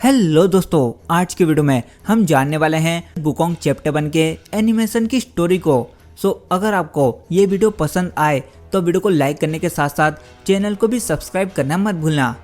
Hello दोस्तों, आज के वीडियो में हम जानने वाले हैं वुकोंग चैप्टर 1 के एनिमेशन की स्टोरी को। अगर आपको ये वीडियो पसंद आए तो वीडियो को लाइक करने के साथ साथ चैनल को भी सब्सक्राइब करना मत भूलना।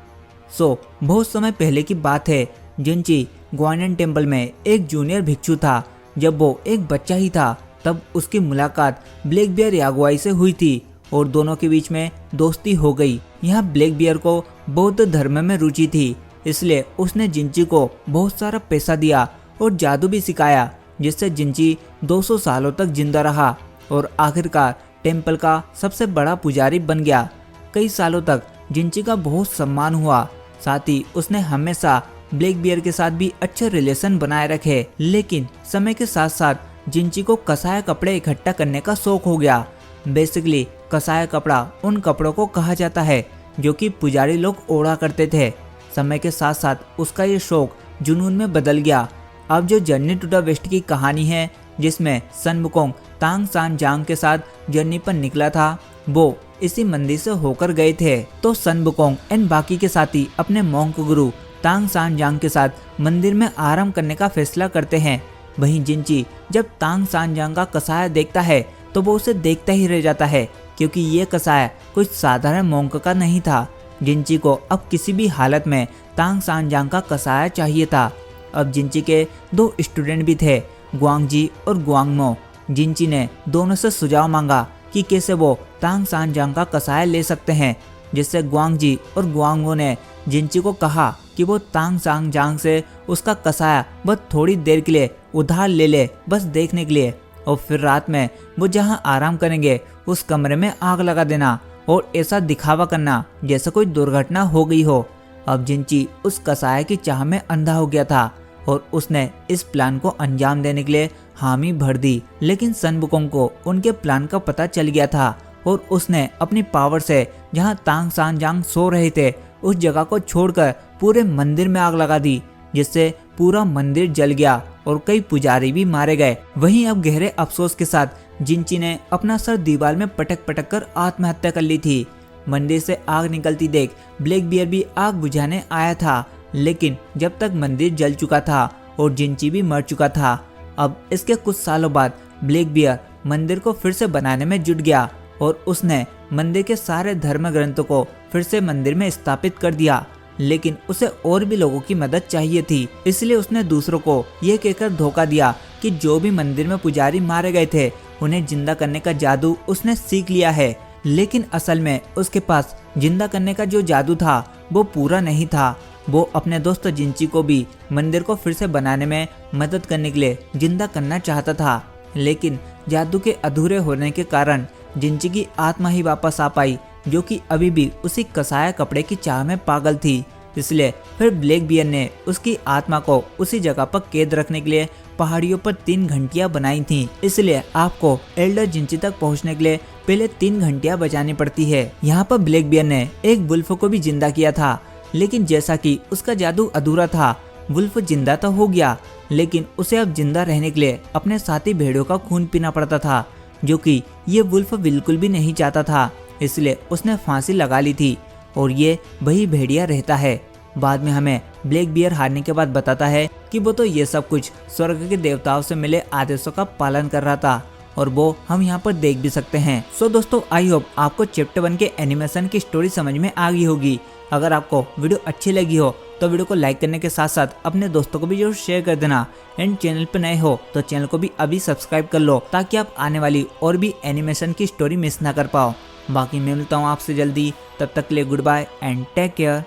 बहुत समय पहले की बात है। जिनची ग्वानियन टेम्पल में एक जूनियर भिक्षु था। जब वो एक बच्चा ही था तब उसकी मुलाकात ब्लैक बियर यागुआई से हुई थी और दोनों के बीच में दोस्ती हो गई। यहाँ ब्लैक बियर को बौद्ध धर्म में रुचि थी, इसलिए उसने जिंची को बहुत सारा पैसा दिया और जादू भी सिखाया, जिससे जिंची 200 सालों तक जिंदा रहा और आखिरकार टेम्पल का सबसे बड़ा पुजारी बन गया। कई सालों तक जिंची का बहुत सम्मान हुआ, साथ ही उसने हमेशा ब्लैक बियर के साथ भी अच्छे रिलेशन बनाए रखे। लेकिन समय के साथ साथ जिंची को कसाया कपड़े इकट्ठा करने का शौक हो गया। बेसिकली कसाया कपड़ा उन कपड़ों को कहा जाता है जो कि पुजारी लोग ओढ़ा करते थे। समय के साथ साथ उसका ये शौक जुनून में बदल गया। अब जो जर्नी टू द वेस्ट की कहानी है, जिसमें सन वुकोंग तांग सान जांग के साथ जर्नी पर निकला था, वो इसी मंदिर से होकर गए थे। तो सन वुकोंग एंड बाकी के साथी अपने मोंक गुरु तांग सान जांग के साथ मंदिर में आराम करने का फैसला करते हैं। वहीं जिंची जब तांग सान जांग का कसाया देखता है तो वो उसे देखता ही रह जाता है, क्योंकि ये कसाया कुछ साधारण मोंक का नहीं था। जिंची को अब किसी भी हालत में तांग सान जांग का कसाया चाहिए था। अब जिंची के 2 स्टूडेंट भी थे, ग्वांगजी और ग्वांगमो। जिंची ने दोनों से सुझाव मांगा कि कैसे वो तांग सान जांग का कसाया ले सकते हैं, जिससे ग्वांगजी और ग्वांगमो ने जिंची को कहा कि वो तांग सान जांग से उसका कसाया बस थोड़ी देर के लिए उधार ले ले, बस देखने के लिए, और फिर रात में वो जहाँ आराम करेंगे उस कमरे में आग लगा देना और ऐसा दिखावा करना जैसे कोई दुर्घटना हो गई हो। अब जिंची उस कसाया की चाह में अंधा हो गया था और उसने इस प्लान को अंजाम देने के लिए हामी भर दी। लेकिन सन वुकोंग को उनके प्लान का पता चल गया था और उसने अपनी पावर से जहां तांग सान जांग सो रहे थे उस जगह को छोड़कर पूरे मंदिर में आग लगा दी, जिससे पूरा मंदिर जल गया और कई पुजारी भी मारे गए। वहीं अब गहरे अफसोस के साथ जिंची ने अपना सर दीवार में पटक पटक कर आत्महत्या कर ली थी। मंदिर से आग निकलती देख ब्लैक बियर भी आग बुझाने आया था, लेकिन जब तक मंदिर जल चुका था और जिंची भी मर चुका था। अब इसके कुछ सालों बाद ब्लैक बियर मंदिर को फिर से बनाने में जुट गया और उसने मंदिर के सारे धर्म ग्रंथों को फिर से मंदिर में स्थापित कर दिया। लेकिन उसे और भी लोगों की मदद चाहिए थी, इसलिए उसने दूसरों को ये कहकर धोखा दिया कि जो भी मंदिर में पुजारी मारे गए थे उन्हें जिंदा करने का जादू उसने सीख लिया है। लेकिन असल में उसके पास जिंदा करने का जो जादू था वो पूरा नहीं था। वो अपने दोस्त जिंची को भी मंदिर को फिर से बनाने में मदद करने के लिए जिंदा करना चाहता था, लेकिन जादू के अधूरे होने के कारण जिंची की आत्मा ही वापस आ पाई, जो कि अभी भी उसी कसाया कपड़े की चाह में पागल थी। इसलिए फिर ब्लैक बियर ने उसकी आत्मा को उसी जगह पर कैद रखने के लिए पहाड़ियों पर 3 घंटियां बनाई थी। इसलिए आपको एल्डर जिंची तक पहुंचने के लिए पहले 3 घंटियां बजानी पड़ती है। यहाँ पर ब्लैक बियर ने एक वुल्फ को भी जिंदा किया था, लेकिन जैसा कि उसका जादू अधूरा था, वुल्फ जिंदा तो हो गया, लेकिन उसे अब जिंदा रहने के लिए अपने साथी भेड़ियों का खून पीना पड़ता था, जो कि ये वुल्फ बिल्कुल भी नहीं चाहता था। इसलिए उसने फांसी लगा ली थी और ये वही भेड़िया रहता है। बाद में हमें ब्लैक बियर हारने के बाद बताता है कि वो तो ये सब कुछ स्वर्ग के देवताओं से मिले आदेशों का पालन कर रहा था और वो हम यहाँ पर देख भी सकते हैं। दोस्तों, आई होप आपको चैप्टर 1 के एनिमेशन की स्टोरी समझ में आ गई होगी। अगर आपको वीडियो अच्छी लगी हो तो वीडियो को लाइक करने के साथ साथ अपने दोस्तों को भी जरूर शेयर कर देना। एंड चैनल पर नए हो तो चैनल को भी अभी सब्सक्राइब कर लो, ताकि आप आने वाली और भी एनिमेशन की स्टोरी मिस ना कर पाओ। बाकी मैं मिलता हूँ आपसे जल्दी, तब तक के लिए goodbye and take care.